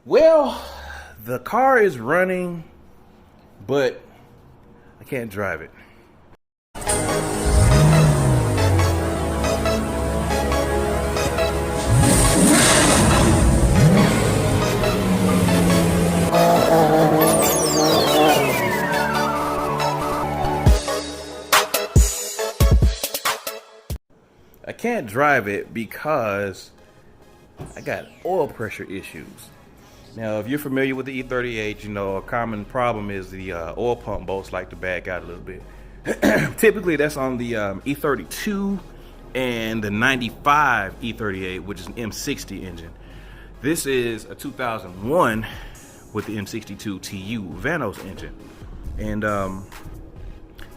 Well, the car is running, but I can't drive it. I can't drive it because I got oil pressure issues. Now, if you're familiar with the E38, you know a common problem is the oil pump bolts like to back out a little bit. Typically, that's on the E32 and the 95 E38, which is an M60 engine. This is a 2001 with the M62 TU Vanos engine, and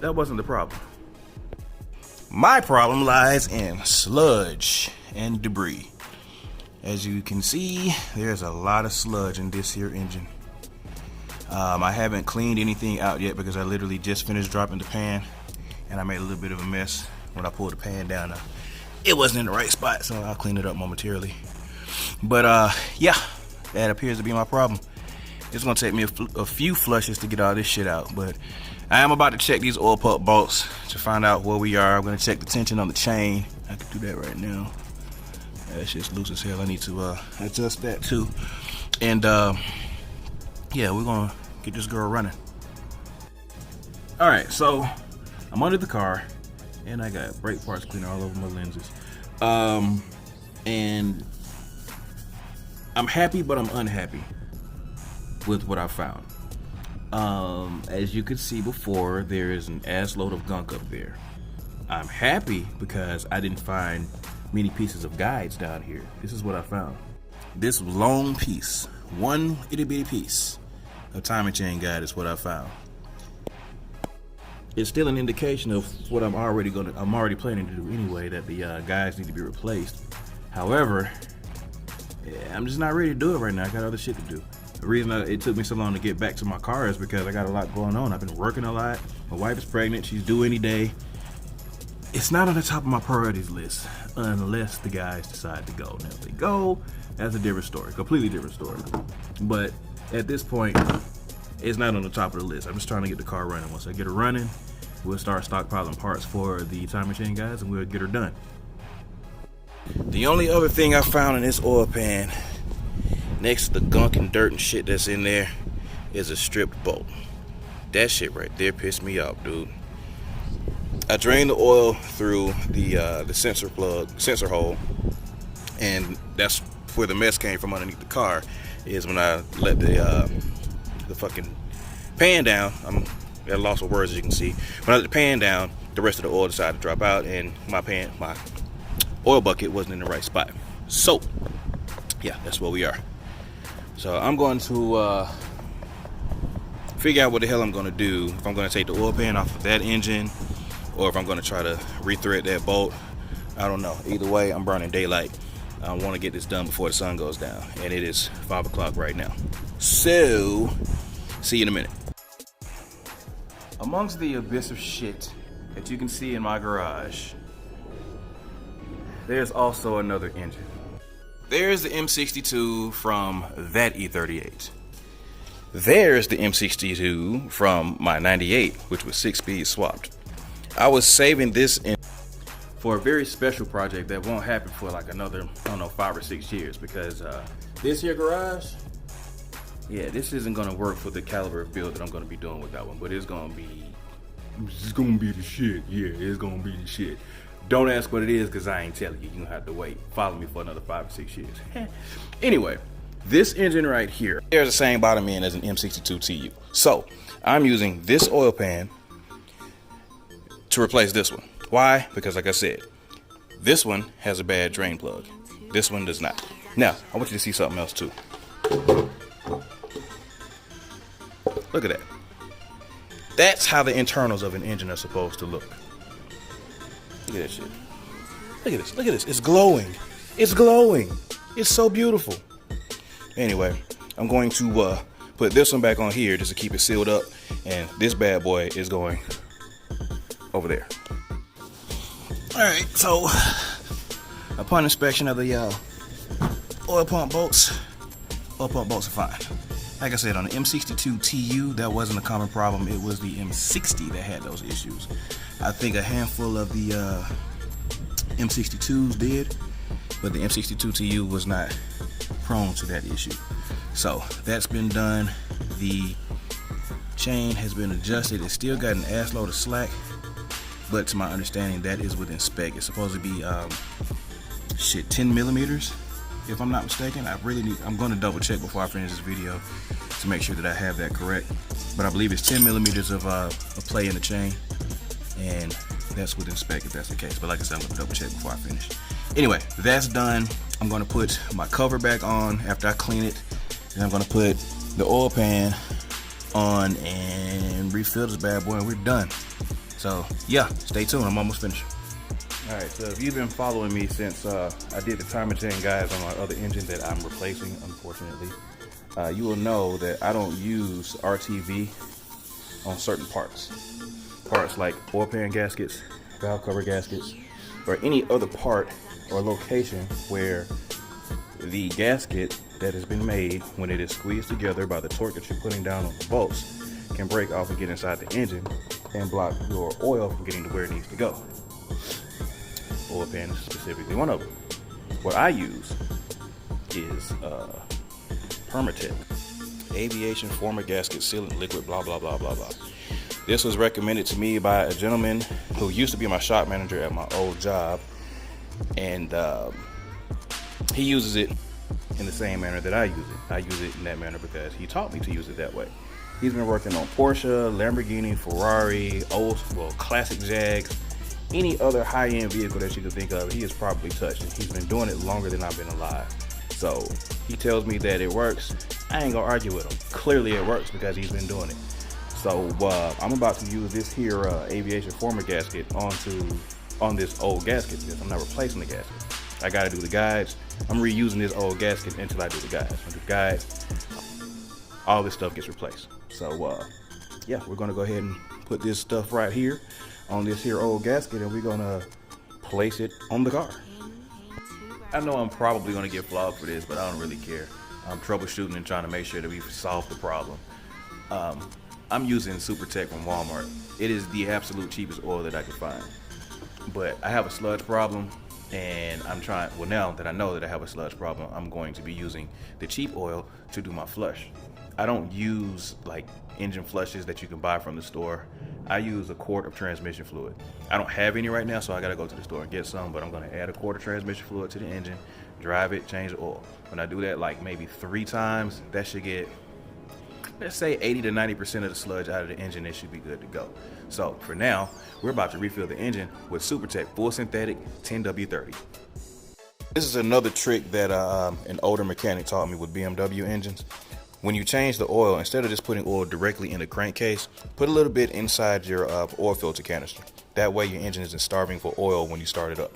that wasn't the problem. My problem lies in sludge and debris. As you can see, there's a lot of sludge in this here engine. I haven't cleaned anything out yet because I literally just finished dropping the pan, and I made a little bit of a mess when I pulled the pan down. It wasn't in the right spot, so I'll clean it up momentarily. But yeah, that appears to be my problem. It's gonna take me a few flushes to get all this shit out, but I am about to check these oil pump bolts to find out where we are. I'm gonna check the tension on the chain. I can do that right now. That shit's loose as hell. I need to adjust that too. And yeah, we're gonna get this girl running. All right, so I'm under the car, and I got brake parts cleaner all over my lenses. And I'm happy, but I'm unhappy with what I found. As you could see before, there is an ass load of gunk up there. I'm happy because I didn't find many pieces of guides down here. This is what I found. This long piece, one itty bitty piece of timing chain guide is what I found. It's still an indication of what I'm already planning to do anyway, that the guides need to be replaced. However, yeah, I'm just not ready to do it right now. I got other shit to do. The reason it took me so long to get back to my car is because I got a lot going on. I've been working a lot. My wife is pregnant. She's due any day. It's not on the top of my priorities list unless the guys decide to go. Now, if they go, that's a different story, completely different story. But at this point, it's not on the top of the list. I'm just trying to get the car running. Once I get her running, we'll start stockpiling parts for the time machine guys, and we'll get her done. The only other thing I found in this oil pan, next to the gunk and dirt and shit that's in there, is a stripped bolt. That shit right there pissed me off, dude. I drained the oil through the sensor hole, and that's where the mess came from underneath the car. Is when I let the fucking pan down. I'm at a loss for words, as you can see. When I let the pan down, the rest of the oil decided to drop out, and my oil bucket wasn't in the right spot. So yeah, that's where we are. So I'm going to figure out what the hell I'm going to do. If I'm going to take the oil pan off of that engine, or if I'm going to try to rethread that bolt. I don't know. Either way, I'm burning daylight. I want to get this done before the sun goes down, and it is 5 o'clock right now. So see you in a minute. Amongst the abyss of shit that you can see in my garage, there's also another engine. There's the M62 from that E38. There's the M62 from my 98, which was 6-speed swapped. I was saving this for a very special project that won't happen for like another, I don't know, 5 or 6 years, because this here garage, yeah, this isn't gonna work for the caliber of build that I'm gonna be doing with that one, but it's gonna be the shit. Yeah, it's gonna be the shit. Don't ask what it is, because I ain't telling you. You're gonna have to wait. Follow me for another 5 or 6 years. Anyway, this engine right here, there's the same bottom end as an M62 TU. So I'm using this oil pan to replace this one. Why? Because like I said, this one has a bad drain plug. This one does not. Now, I want you to see something else too. Look at that. That's how the internals of an engine are supposed to look. Look at that shit. Look at this. Look at this. It's glowing. It's glowing. It's so beautiful. Anyway, I'm going to put this one back on here just to keep it sealed up, and this bad boy is going over there. All right, so upon inspection of the oil pump bolts oil pump bolts are fine. Like I said, on the M62 TU, that wasn't a common problem. It was the M60 that had those issues. I think a handful of the M62s did, but the M62 TU was not prone to that issue. So that's been done. The chain has been adjusted. It's still got an ass load of slack, but to my understanding, that is within spec. It's supposed to be 10 millimeters, if I'm not mistaken. I'm going to double check before I finish this video to make sure that I have that correct. But I believe it's 10 millimeters of play in the chain, and that's within spec if that's the case. But like I said, I'm going to double check before I finish. Anyway, that's done. I'm going to put my cover back on after I clean it, and I'm going to put the oil pan on and refill this bad boy, and we're done. So yeah, stay tuned. I'm almost finished. All right, so if you've been following me since I did the timer chain guides on my other engine that I'm replacing, unfortunately, you will know that I don't use RTV on certain parts. Parts like oil pan gaskets, valve cover gaskets, or any other part or location where the gasket that has been made, when it is squeezed together by the torque that you're putting down on the bolts, can break off and get inside the engine and block your oil from getting to where it needs to go. Oil pan is specifically one of them. What I use is Permatech Aviation Former Gasket Sealant Liquid, blah blah blah blah blah. This was recommended to me by a gentleman who used to be my shop manager at my old job, and he uses it in the same manner that I use it. I use it in that manner because he taught me to use it that way. He's been working on Porsche, Lamborghini, Ferrari, classic Jags, any other high-end vehicle that you could think of, he has probably touched it. He's been doing it longer than I've been alive. So he tells me that it works. I ain't gonna argue with him. Clearly it works because he's been doing it. So I'm about to use this here aviation former gasket on this old gasket because I'm not replacing the gasket. I gotta do the guides. I'm reusing this old gasket until I do the guides. When I do the guides, all this stuff gets replaced. So yeah, we're gonna go ahead and put this stuff right here on this here old gasket, and we're gonna place it on the car. I know I'm probably gonna get flogged for this, but I don't really care. I'm troubleshooting and trying to make sure that we've solved the problem. I'm using SuperTech from Walmart. It is the absolute cheapest oil that I could find. But I have a sludge problem, and now that I know that I have a sludge problem, I'm going to be using the cheap oil to do my flush. I don't use like engine flushes that you can buy from the store. I use a quart of transmission fluid. I don't have any right now, so I gotta go to the store and get some, but I'm gonna add a quart of transmission fluid to the engine, drive it, change the oil. When I do that like maybe 3 times, that should get, let's say 80 to 90% of the sludge out of the engine. It should be good to go. So for now, we're about to refill the engine with SuperTech Full Synthetic 10W30. This is another trick that an older mechanic taught me with BMW engines. When you change the oil, instead of just putting oil directly in the crankcase, put a little bit inside your oil filter canister. That way your engine isn't starving for oil when you start it up.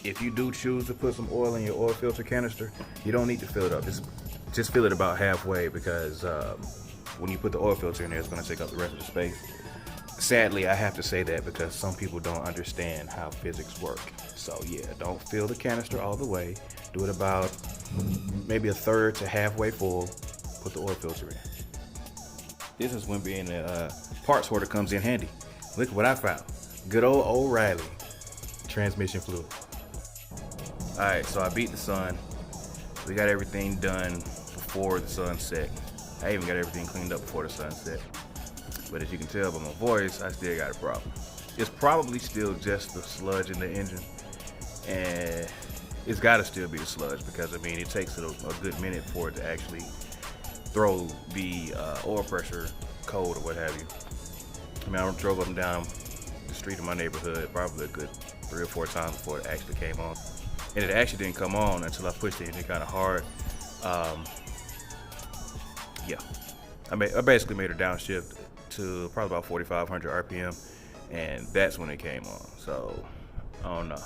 If you do choose to put some oil in your oil filter canister, you don't need to fill it up. Just fill it about halfway, because when you put the oil filter in there, it's going to take up the rest of the space. Sadly, I have to say that because some people don't understand how physics work. So yeah, don't fill the canister all the way. Do it about maybe a third to halfway full. Put the oil filter in. This is when being a parts hoarder comes in handy. Look what I found. Good old O'Reilly transmission fluid. Alright, so I beat the sun. We got everything done before the sun set. I even got everything cleaned up before the sun set. But as you can tell by my voice, I still got a problem. It's probably still just the sludge in the engine, and it's got to still be the sludge because, I mean, it takes a good minute for it to actually throw the oil pressure code or what have you. I mean, I drove up and down the street in my neighborhood probably a good 3 or 4 times before it actually came on. And it actually didn't come on until I pushed the engine kind of hard. Yeah, I basically made her downshift to probably about 4,500 RPM, and that's when it came on. So I don't know,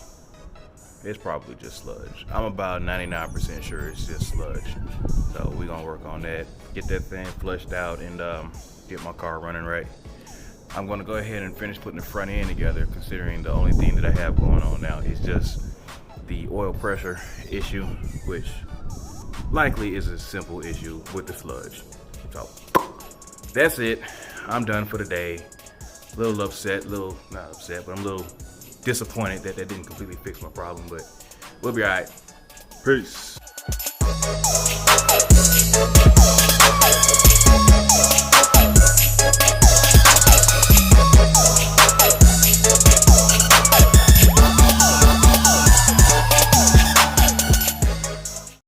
it's probably just sludge. I'm about 99% sure it's just sludge. So we're gonna work on that, get that thing flushed out, and get my car running right. I'm gonna go ahead and finish putting the front end together, considering the only thing that I have going on now is just the oil pressure issue, which likely is a simple issue with the sludge. So that's it. I'm done for the day. A little upset, not upset, but I'm a little disappointed that didn't completely fix my problem, but we'll be all right. Peace.